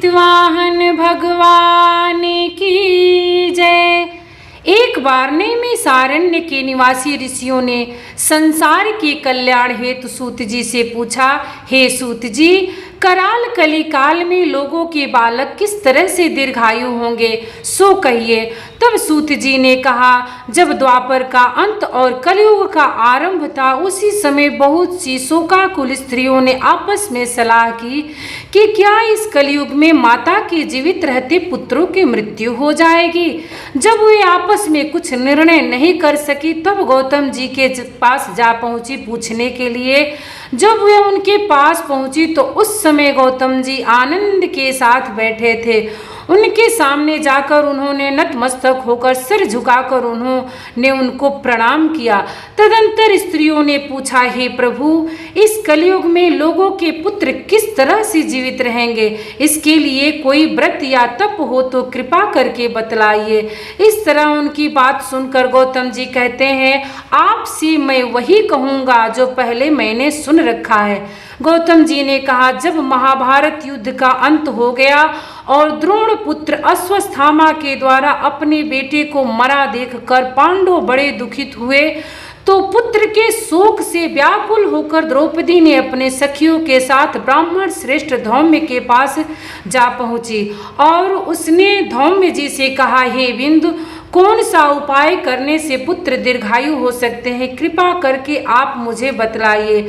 जितवाहन भगवान की जय। एक बार नैमिषारण्य के निवासी ऋषियों ने संसार के कल्याण हेतु सूत जी से पूछा, हे सूत जी, कराल कली काल में लोगों के बालक किस तरह से दीर्घायु होंगे, सो कहिए। तब सूत जी ने कहा, जब द्वापर का अंत और कलयुग का आरंभ था, उसी समय बहुत सी शोकाकुल स्त्रियों ने आपस में सलाह की कि क्या इस कलयुग में माता के जीवित रहते पुत्रों की मृत्यु हो जाएगी। जब वे आपस में कुछ निर्णय नहीं कर सकी, तब गौतम जी के पास जा पहुंची पूछने के लिए। जब वे उनके पास पहुंची तो उस समय गौतम जी आनंद के साथ बैठे थे। उनके सामने जाकर उन्होंने नतमस्तक होकर सिर झुकाकर उन्होंने उनको प्रणाम किया। तदंतर स्त्रियों ने पूछा, हे प्रभु, इस कलयुग में लोगों के पुत्र किस तरह से जीवित रहेंगे, इसके लिए कोई व्रत या तप हो तो कृपा करके बतलाइए। इस तरह उनकी बात सुनकर गौतम जी कहते हैं, आपसे मैं वही कहूँगा जो पहले मैंने सुन रखा है। गौतम जी ने कहा, जब महाभारत युद्ध का अंत हो गया और द्रोण पुत्र अश्वत्थामा के द्वारा अपने बेटे को मरा देखकर पांडव बड़े दुखित हुए, तो पुत्र के शोक से व्याकुल होकर द्रौपदी ने अपने सखियों के साथ ब्राह्मण श्रेष्ठ धौम्य के पास जा पहुंची और उसने धौम्य जी से कहा, हे बिंदु, कौन सा उपाय करने से पुत्र दीर्घायु हो सकते हैं, कृपा करके आप मुझे बतलाइए।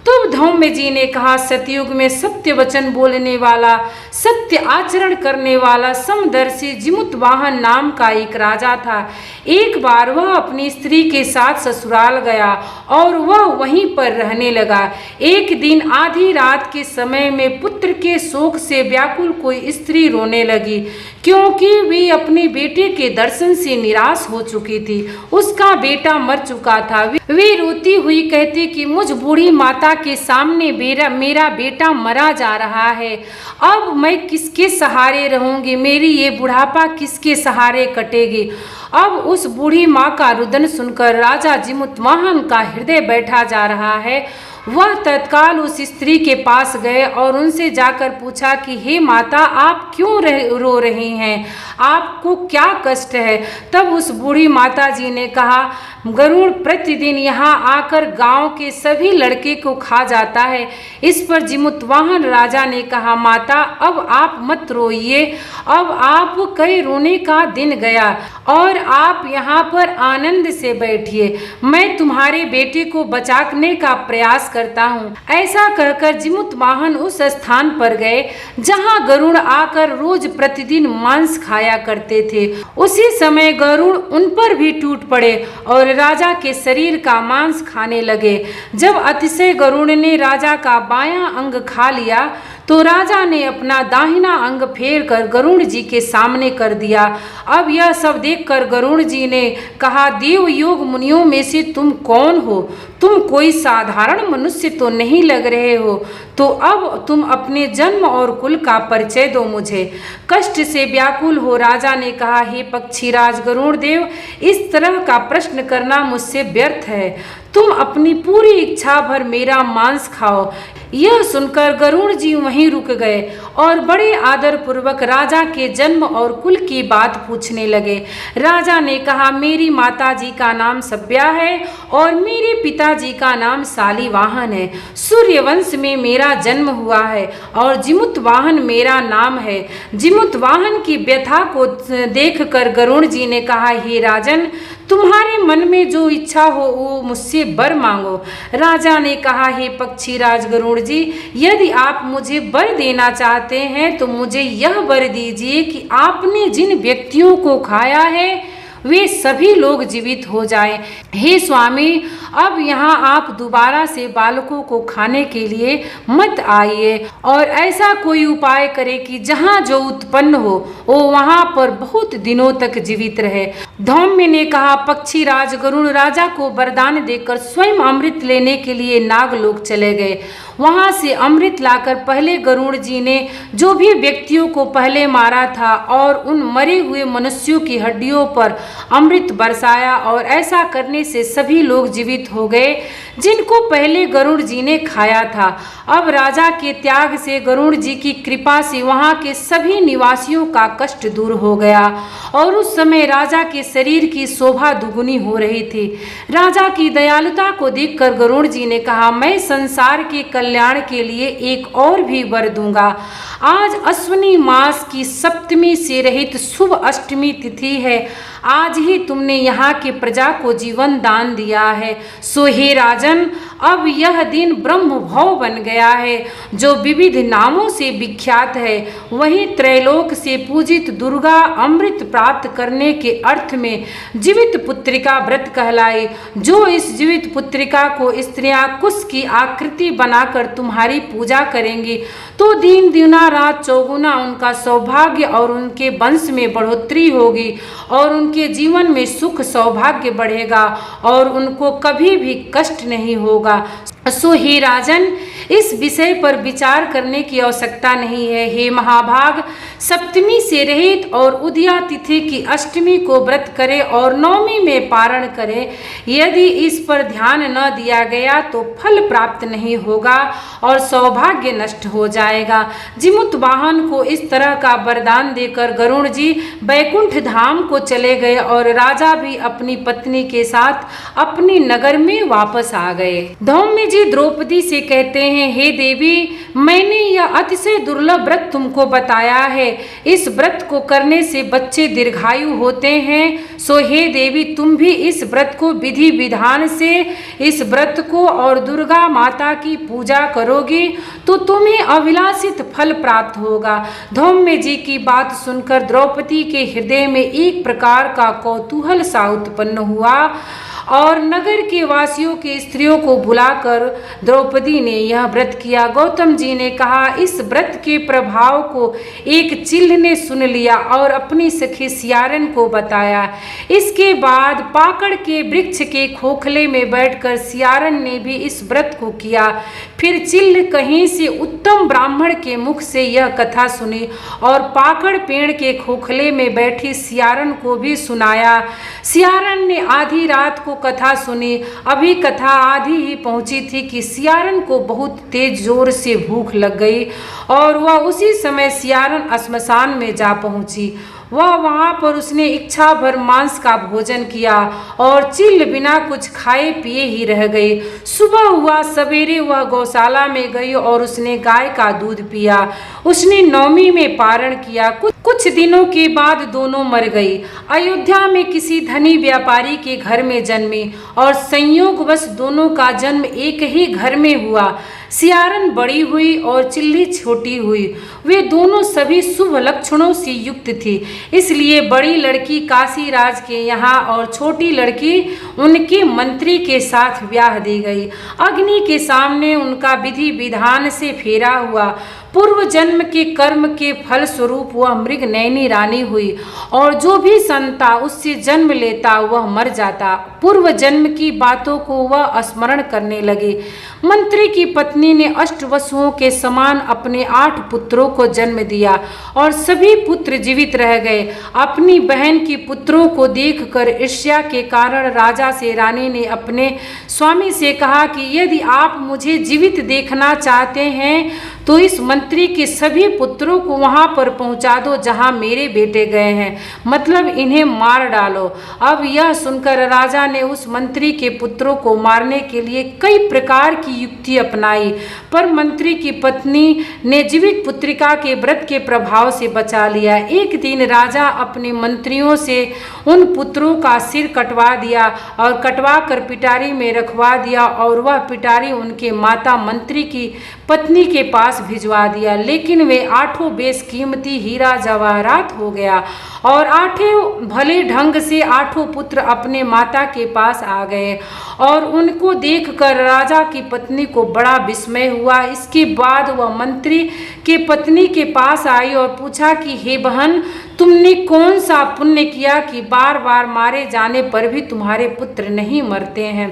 तब धौम्य जी ने कहा, सतयुग में सत्य वचन बोलने वाला, सत्य आचरण करने वाला समदर्शी जिमुतवाहन नाम का एक राजा था। एक बार वह अपनी स्त्री के साथ ससुराल गया और वह वहीं पर रहने लगा। एक दिन आधी रात के समय में पुत्र के शोक से व्याकुल कोई स्त्री रोने लगी, क्योंकि वे अपने बेटे के दर्शन से निराश हो चुकी थी। उसका बेटा मर चुका था। वे रोती हुई कहती कि मुझ बूढ़ी माता के सामने मेरा बेटा मरा जा रहा है। अब मैं किसके सहारे रहूंगी, मेरी ये बुढ़ापा किसके सहारे कटेगी। अब उस बूढ़ी माँ का रुदन सुनकर राजा जिमुतवाहन का हृदय बैठा जा रहा है। वह तत्काल उस स्त्री के पास गए और उनसे जाकर पूछा कि हे माता, आप क्यों रो रही हैं, आपको क्या कष्ट है। तब उस बूढ़ी माता जी ने कहा, गरुड़ प्रतिदिन यहाँ आकर गांव के सभी लड़के को खा जाता है। इस पर जिमुतवाहन राजा ने कहा, माता, अब आप मत रोइए, अब आप कई रोने का दिन गया और आप यहाँ पर आनंद से बैठिए, मैं तुम्हारे बेटे को बचाने का प्रयास करता हूँ। ऐसा कहकर जिमुतवाहन उस स्थान पर गए जहाँ गरुड़ आकर रोज प्रतिदिन मांस खाया करते थे। उसी समय गरुड़ उन पर भी टूट पड़े और राजा के शरीर का मांस खाने लगे। जब अतिशय गरुड़ ने राजा का बायां अंग खा लिया तो राजा ने अपना दाहिना अंग फेर कर गरुड़ जी के सामने कर दिया। अब यह सब देखकर गरुड़ जी ने कहा, देव योग मुनियों में से तुम कौन हो, तुम कोई साधारण मनुष्य तो नहीं लग रहे हो, तो अब तुम अपने जन्म और कुल का परिचय दो मुझे। कष्ट से व्याकुल हो राजा ने कहा, हे पक्षीराज गरुड़ देव, इस तरह का प्रश्न करना मुझसे व्यर्थ है, तुम अपनी पूरी इच्छा भर मेरा मांस खाओ। यह सुनकर गरुड़ जी वहीं रुक गए और बड़े आदर पूर्वक राजा के जन्म और कुल की बात पूछने लगे। राजा ने कहा, मेरी माता जी का नाम सभ्या है और मेरे पिताजी का नाम शालिवाहन है। सूर्यवंश में मेरा जन्म हुआ है और जिमुतवाहन मेरा नाम है। जिमुतवाहन की व्यथा को देखकर गरुड़ जी ने कहा, हे राजन, तुम्हारे मन में जो इच्छा हो वो मुझसे वर मांगो। राजा ने कहा, हे पक्षीराज गरुड़ जी, यदि आप मुझे वर देना चाहते हैं तो मुझे यह वर दीजिए कि आपने जिन व्यक्तियों को खाया है वे सभी लोग जीवित हो जाएं। हे स्वामी, अब यहाँ आप दोबारा से बालकों को खाने के लिए मत आइए और ऐसा कोई उपाय करें कि जहाँ जो उत्पन्न हो वो वहाँ पर बहुत दिनों तक जीवित रहे। धौम्य ने कहा, पक्षीराज गरुड़ राजा को वरदान देकर स्वयं अमृत लेने के लिए नागलोक चले गए। वहां से अमृत लाकर पहले गरुड़ जी ने जो भी व्यक्तियों को पहले मारा था और उन मरे हुए मनुष्यों की हड्डियों पर अमृत बरसाया और ऐसा करने से सभी लोग जीवित हो गए। जिनको पहले गरुड़ जी ने खाया था। अब राजा के त्याग से, गरुड़ जी की कृपा से वहां के सभी निवासियों का कष्ट दूर हो गया और उस समय राजा के शरीर की शोभा दुगुनी हो रही थी। राजा की दयालुता को देखकर गरुड़ जी ने कहा, मैं संसार के कल्याण के लिए एक और भी वर दूंगा। आज अश्विनी मास की सप्तमी से रहित शुभ अष्टमी तिथि है। आज ही तुमने यहाँ के प्रजा को जीवन दान दिया है, सो हे राजन, अब यह दिन ब्रह्म भव बन गया है, जो विविध नामों से विख्यात है। वही त्रैलोक से पूजित दुर्गा अमृत प्राप्त करने के अर्थ में जीवित पुत्रिका व्रत कहलाई। जो इस जीवित पुत्रिका को स्त्रियां कुश की आकृति बनाकर तुम्हारी पूजा करेंगी, तो दिन दुना रात चौगुना उनका सौभाग्य और उनके वंश में बढ़ोतरी होगी और उनके जीवन में सुख सौभाग्य बढ़ेगा और उनको कभी भी कष्ट नहीं होगा। सो हे राजन, इस विषय पर विचार करने की आवश्यकता नहीं है। हे महाभाग, सप्तमी से रहित और उदया तिथि की अष्टमी को व्रत करे और नवमी में पारण करे। यदि इस पर ध्यान न दिया गया तो फल प्राप्त नहीं होगा और सौभाग्य नष्ट हो जाएगा। जिमुत वाहन को इस तरह का वरदान देकर गरुड़ जी बैकुंठ धाम को चले गए और राजा भी अपनी पत्नी के साथ अपनी नगर में वापस आ गए। धौम्य जी द्रौपदी से कहते हैं, हे देवी, मैंने यह अतिशय दुर्लभ व्रत तुमको बताया है। इस व्रत को करने से बच्चे दीर्घायु होते हैं। सो हे देवी, तुम भी इस व्रत को विधि विधान से इस व्रत को और दुर्गा माता की पूजा करोगी तो तुम्हें अभिलाषित फल प्राप्त होगा। धौम्य जी की बात सुनकर द्रौपदी के हृदय में एक प्रकार का कौतूहल सा उत्पन्न हुआ और नगर के वासियों की स्त्रियों को बुलाकर द्रौपदी ने यह व्रत किया। गौतम जी ने कहा, इस व्रत के प्रभाव को एक चिल्ह ने सुन लिया और अपनी सखी सियारन को बताया। इसके बाद पाकड़ के वृक्ष के खोखले में बैठकर सियारन ने भी इस व्रत को किया। फिर चिल्ह कहीं से उत्तम ब्राह्मण के मुख से यह कथा सुनी और पाकड़ पेड़ के खोखले में बैठी सियारन को भी सुनाया। सियारन ने आधी रात को कथा सुनी। अभी कथा आधी ही पहुंची थी कि सियारन को बहुत तेज जोर से भूख लग गई और वह उसी समय सियारन श्मशान में जा पहुंची। वहां पर उसने इच्छा भर मांस का भोजन किया और चिल्ह बिना कुछ खाए पिए ही रह गई। सुबह हुआ सवेरे वह गौशाला में गई और उसने गाय का दूध पिया। उसने नवमी में पारण किया। कुछ दिनों के बाद दोनों मर गई। अयोध्या में किसी धनी व्यापारी के घर में जन्मी और संयोगवश दोनों का जन्म एक ही घर में हुआ। सियारन बड़ी हुई और चिल्ली छोटी हुई। वे दोनों सभी शुभ लक्षणों से युक्त थी, इसलिए बड़ी लड़की काशी राज के यहाँ और छोटी लड़की उनके मंत्री के साथ ब्याह दी गई। अग्नि के सामने उनका विधि विधान से फेरा हुआ। पूर्व जन्म के कर्म के फल स्वरूप वह मृग नैनी रानी हुई और जो भी संता उससे जन्म लेता वह मर जाता। पूर्व जन्म की बातों को वह स्मरण करने लगे। मंत्री की पत्नी ने अष्टवसुओं के समान अपने 8 पुत्रों को जन्म दिया और सभी पुत्र जीवित रह गए। अपनी बहन की पुत्रों को देखकर ईर्ष्या के कारण राजा से रानी ने अपने स्वामी से कहा कि यदि आप मुझे जीवित देखना चाहते हैं तो इस मंत्री के सभी पुत्रों को वहां पर पहुंचा दो जहां मेरे बेटे गए हैं, मतलब इन्हें मार डालो। अब यह सुनकर राजा ने उस मंत्री के पुत्रों को मारने के लिए कई प्रकार की युक्ति अपनाई, पर मंत्री की पत्नी ने जीवित पुत्रिका के व्रत के प्रभाव से बचा लिया। एक दिन राजा अपने मंत्रियों से उन पुत्रों का सिर कटवा दिया और कटवा कर पिटारी में रखवा दिया और वह पिटारी उनके माता मंत्री की पत्नी के पास भिजवा दिया। लेकिन वे 8 बेशकीमती हीरा जवाहरात हो गया और 8 भले ढंग से 8 पुत्र अपने माता के पास आ गए और उनको देखकर राजा की पत्नी को बड़ा विस्मय हुआ। इसके बाद वह मंत्री के पत्नी के पास आई और पूछा कि हे बहन, तुमने कौन सा पुण्य किया कि बार बार मारे जाने पर भी तुम्हारे पुत्र नहीं मरते हैं।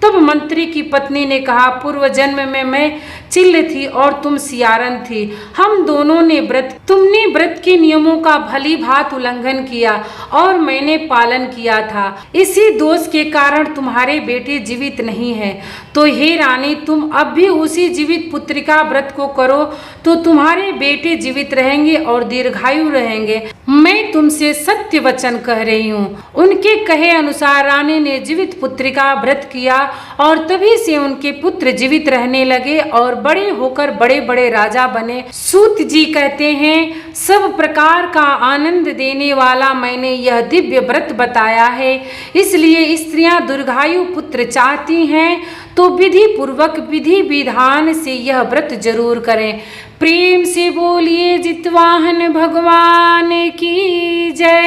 तब मंत्री की पत्नी ने कहा, पूर्व जन्म में मैं चिल्ल थी और तुम सियारन थी। हम दोनों ने तुमने व्रत के नियमों का भली भांति उल्लंघन किया और मैंने पालन किया था। इसी दोष के कारण तुम्हारे बेटे जीवित नहीं है। तो हे रानी, तुम अब भी उसी जीवित पुत्रिका व्रत को करो तो तुम्हारे बेटे जीवित रहेंगे और दीर्घायु रहेंगे। मैं तुमसे सत्य वचन कह रही हूँ। उनके कहे अनुसार रानी ने जीवित पुत्रिका व्रत किया और तभी से उनके पुत्र जीवित रहने लगे और बड़े होकर बड़े बड़े राजा बने। सूत जी कहते हैं, सब प्रकार का आनंद देने वाला मैंने यह दिव्य व्रत बताया है, इसलिए स्त्रियां दीर्घायु पुत्र चाहती हैं तो विधि पूर्वक विधि विधान से यह व्रत जरूर करें। प्रेम से बोलिए जितवाहन भगवान की जय।